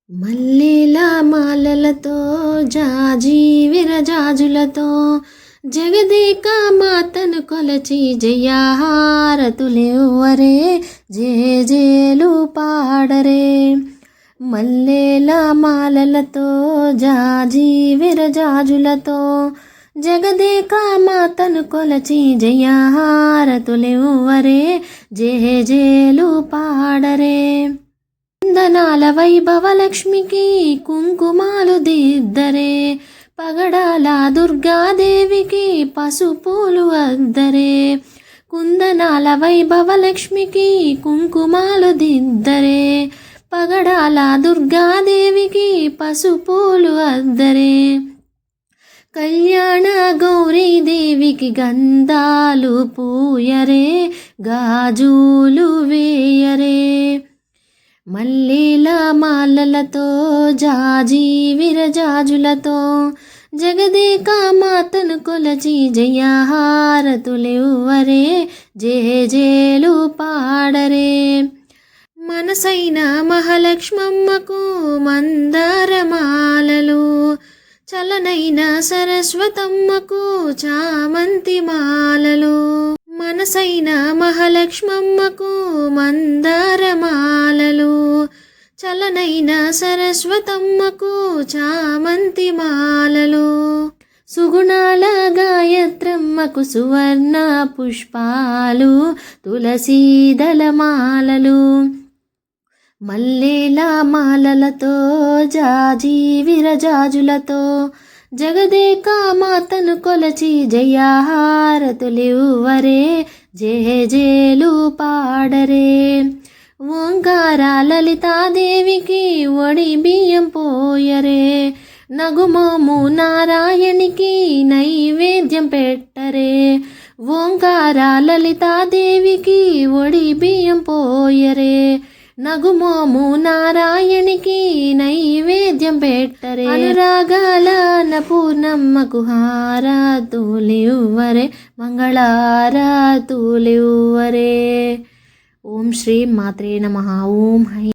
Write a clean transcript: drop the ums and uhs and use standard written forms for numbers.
మల్లెల మాలలతో జాజి విరజాజులతో జగదేక మాతను కొలచి జయహారతులెవ్వరే జేజేలు పాడరే. మల్లెల మాలలతో జాజి విరజాజులతో జగదేక మాతను కొలచి జయహారతులెవ్వరే జేజేలు పాడరే. కుందనాల వైభవలక్ష్మికి కుంకుమాలు దిద్దరే, పగడాల దుర్గాదేవికి పసుపులు అద్దరే. కుందనాల వైభవలక్ష్మికి కుంకుమాలు దిద్దరే, పగడాల దుర్గాదేవికి పసుపులు అద్దరే. కళ్యాణ గౌరీదేవికి గంధాలు పూయరే, గాజులు వేయరే. మల్లెల మాలలతో జాజి విరజాజులతో జగదేక మాతను కొలచి జయహారతులెవ్వరే జేజేలు పాడరే. మనసైన మహాలక్ష్మమ్మకు మందారమాలలు, చలనైన సరస్వతమ్మకు చామంతి మాలలు. మనసైన మహాలక్ష్మమ్మకు మందారమాలలు, చలనైన సరస్వతమ్మకు చామంతి మాలలు. సుగుణాల గాయత్రమ్మకు సువర్ణ పుష్పాలు, తులసీదళ మాలలు. మల్లెల మాలలతో జాజి విరజాజులతో జగదేక మాతను కొలచి జయహారతులెవ్వరే జేజేలు పాడరే. ఓంకార లలితాదేవికి ఒడి బియ్యం పోయరే, నగుమోము నారాయణికి నైవేద్యం పెట్టరే. ఓంకార లలితాదేవికి ఒడి బియ్యం పోయరే, నగుమోము నారాయణికి నైవేద్యం పెట్టరే. అనురాగాల పూర్ణమ్మకు హారతులెవ్వరే మంగళారతులెవ్వరే. ఓం శ్రీ మాత్రే నమః. ఓం హై